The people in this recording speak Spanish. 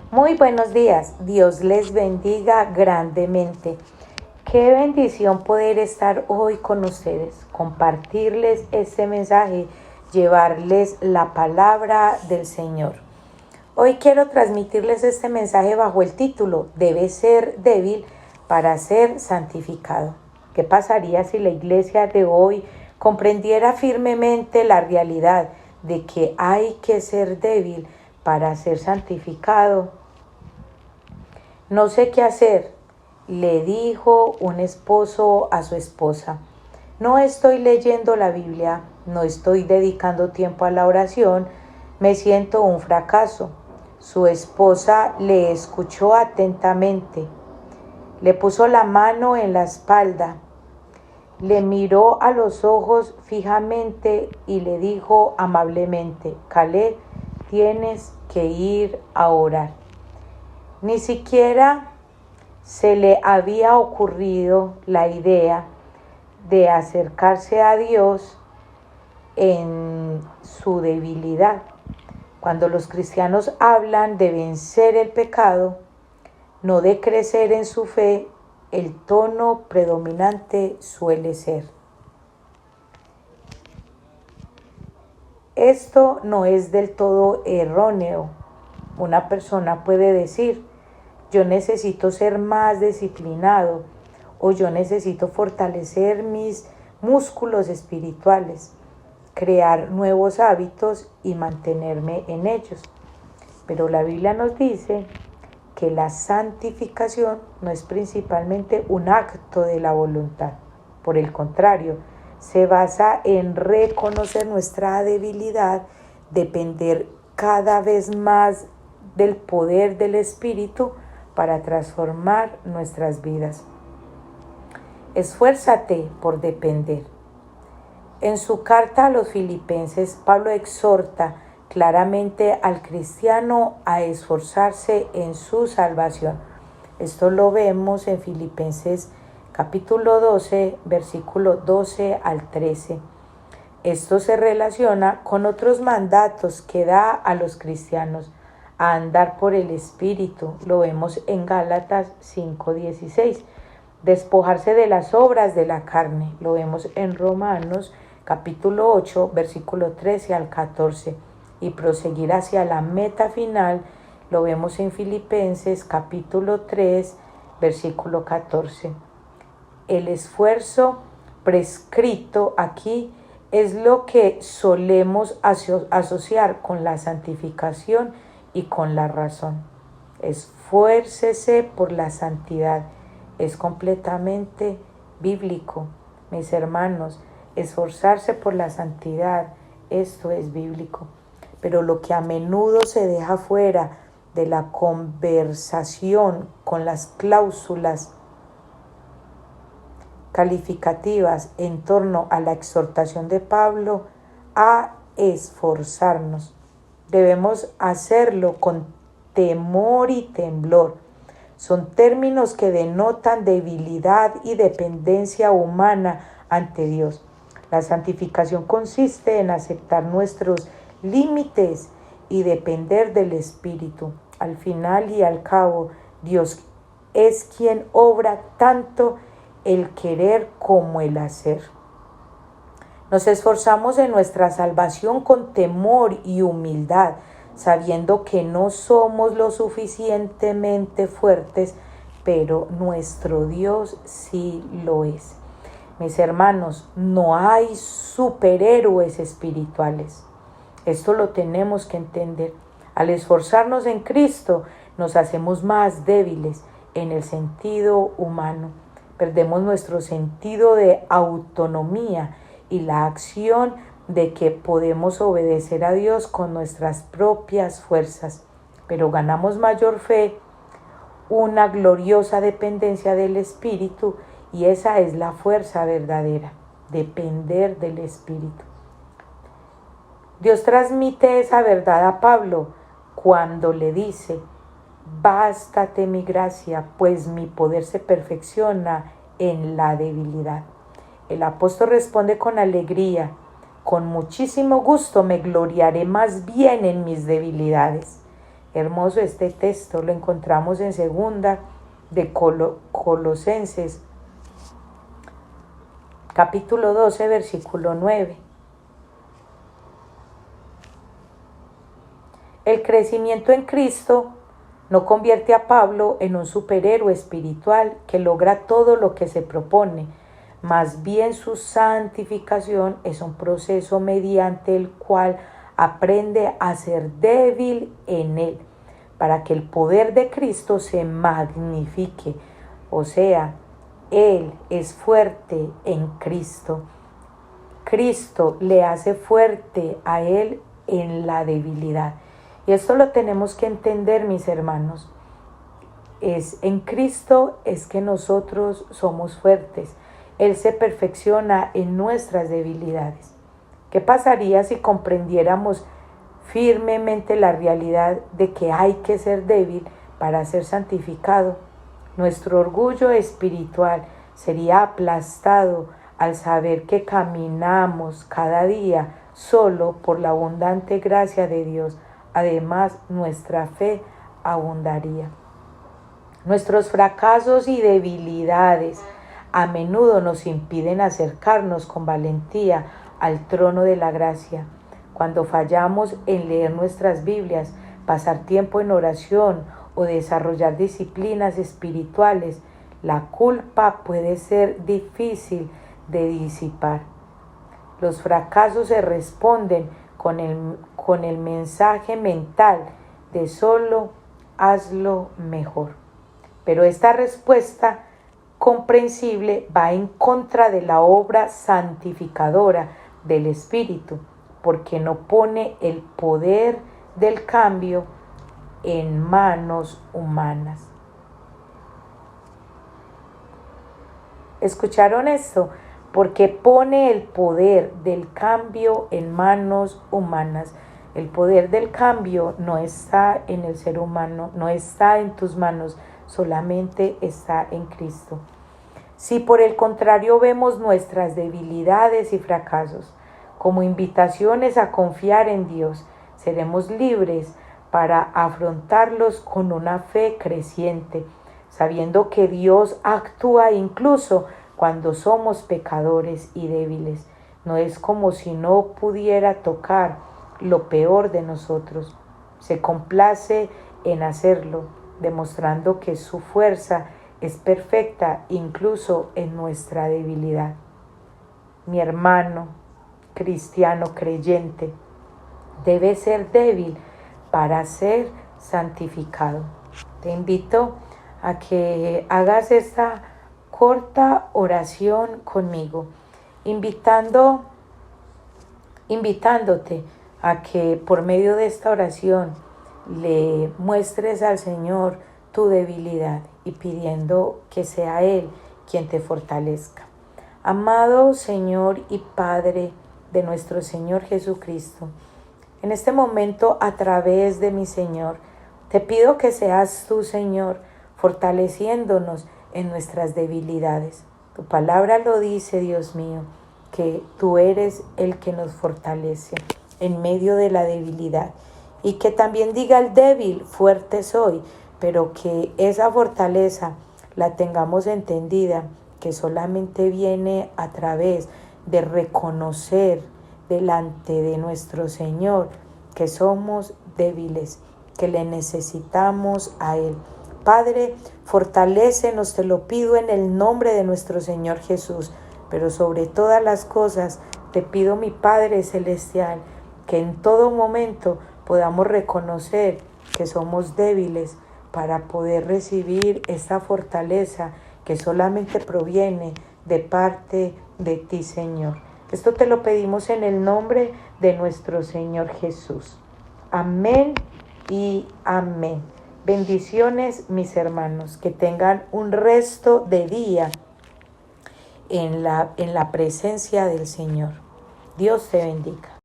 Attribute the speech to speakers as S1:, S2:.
S1: Muy buenos días, Dios les bendiga grandemente. Qué bendición poder estar hoy con ustedes, compartirles este mensaje, llevarles la palabra del Señor. Hoy quiero transmitirles este mensaje bajo el título: Debe ser débil para ser santificado. ¿Qué pasaría si la iglesia de hoy comprendiera firmemente la realidad de que hay que ser débil para ser santificado? No sé qué hacer, le dijo un esposo a su esposa. No estoy leyendo la Biblia, no estoy dedicando tiempo a la oración, me siento un fracaso. Su esposa le escuchó atentamente, le puso la mano en la espalda, le miró a los ojos fijamente y le dijo amablemente: Caleb, tienes que ir a orar. Ni siquiera se le había ocurrido la idea de acercarse a Dios en su debilidad. Cuando los cristianos hablan de vencer el pecado, no de crecer en su fe, el tono predominante suele ser: esto no es del todo erróneo. Una persona puede decir: yo necesito ser más disciplinado, o yo necesito fortalecer mis músculos espirituales, crear nuevos hábitos y mantenerme en ellos. Pero la Biblia nos dice que la santificación no es principalmente un acto de la voluntad. Por el contrario, se basa en reconocer nuestra debilidad, depender cada vez más del poder del Espíritu para transformar nuestras vidas. Esfuérzate por depender. En su carta a los Filipenses, Pablo exhorta claramente al cristiano a esforzarse en su salvación. Esto lo vemos en Filipenses capítulo 12, versículo 12 al 13. Esto se relaciona con otros mandatos que da a los cristianos a andar por el Espíritu. Lo vemos en Gálatas 5:16. Despojarse de las obras de la carne. Lo vemos en Romanos capítulo 8, versículo 13 al 14. Y proseguir hacia la meta final. Lo vemos en Filipenses capítulo 3, versículo 14. El esfuerzo prescrito aquí es lo que solemos asociar con la santificación y con la razón. Esfuércese por la santidad. Es completamente bíblico, mis hermanos. Esforzarse por la santidad, esto es bíblico. Pero lo que a menudo se deja fuera de la conversación con las cláusulas calificativas en torno a la exhortación de Pablo a esforzarnos. Debemos hacerlo con temor y temblor. Son términos que denotan debilidad y dependencia humana ante Dios. La santificación consiste en aceptar nuestros límites y depender del Espíritu. Al final y al cabo, Dios es quien obra tanto el querer como el hacer. Nos esforzamos en nuestra salvación con temor y humildad, sabiendo que no somos lo suficientemente fuertes, pero nuestro Dios sí lo es. Mis hermanos, no hay superhéroes espirituales. Esto lo tenemos que entender. Al esforzarnos en Cristo, nos hacemos más débiles en el sentido humano. Perdemos nuestro sentido de autonomía y la acción de que podemos obedecer a Dios con nuestras propias fuerzas, pero ganamos mayor fe, una gloriosa dependencia del Espíritu, y esa es la fuerza verdadera, depender del Espíritu. Dios transmite esa verdad a Pablo cuando le dice: bástate mi gracia, pues mi poder se perfecciona en la debilidad. El apóstol responde con alegría: con muchísimo gusto me gloriaré más bien en mis debilidades. Hermoso este texto, lo encontramos en segunda de Colosenses, capítulo 12, versículo 9. El crecimiento en Cristo no convierte a Pablo en un superhéroe espiritual que logra todo lo que se propone. Más bien su santificación es un proceso mediante el cual aprende a ser débil en él, para que el poder de Cristo se magnifique. O sea, él es fuerte en Cristo. Cristo le hace fuerte a él en la debilidad. Y esto lo tenemos que entender, mis hermanos. Es en Cristo es que nosotros somos fuertes. Él se perfecciona en nuestras debilidades. ¿Qué pasaría si comprendiéramos firmemente la realidad de que hay que ser débil para ser santificado? Nuestro orgullo espiritual sería aplastado al saber que caminamos cada día solo por la abundante gracia de Dios. Además, nuestra fe abundaría. Nuestros fracasos y debilidades a menudo nos impiden acercarnos con valentía al trono de la gracia. Cuando fallamos en leer nuestras Biblias, pasar tiempo en oración o desarrollar disciplinas espirituales, la culpa puede ser difícil de disipar. Los fracasos se responden con el mensaje mental de solo hazlo mejor. Pero esta respuesta comprensible va en contra de la obra santificadora del Espíritu, porque no pone el poder del cambio en manos humanas. ¿Escucharon esto? Porque pone el poder del cambio en manos humanas. El poder del cambio no está en el ser humano, no está en tus manos, solamente está en Cristo. Si por el contrario vemos nuestras debilidades y fracasos como invitaciones a confiar en Dios, seremos libres para afrontarlos con una fe creciente, sabiendo que Dios actúa incluso cuando somos pecadores y débiles. No es como si no pudiera tocar lo peor de nosotros. Se complace en hacerlo, demostrando que su fuerza es perfecta incluso en nuestra debilidad. Mi hermano cristiano creyente debe ser débil para ser santificado. Te invito a que hagas esta corta oración conmigo, invitándote a que por medio de esta oración le muestres al Señor tu debilidad y pidiendo que sea Él quien te fortalezca. Amado Señor y Padre de nuestro Señor Jesucristo, en este momento a través de mi Señor, te pido que seas tú, Señor, fortaleciéndonos en nuestras debilidades. Tu palabra lo dice, Dios mío, que tú eres el que nos fortalece en medio de la debilidad. Y que también diga el débil, fuerte soy, pero que esa fortaleza la tengamos entendida, que solamente viene a través de reconocer delante de nuestro Señor que somos débiles, que le necesitamos a Él. Padre, fortalécenos, te lo pido en el nombre de nuestro Señor Jesús, pero sobre todas las cosas te pido, mi Padre Celestial, que en todo momento podamos reconocer que somos débiles para poder recibir esta fortaleza que solamente proviene de parte de ti, Señor. Esto te lo pedimos en el nombre de nuestro Señor Jesús. Amén y amén. Bendiciones, mis hermanos, que tengan un resto de día en la presencia del Señor. Dios te bendiga.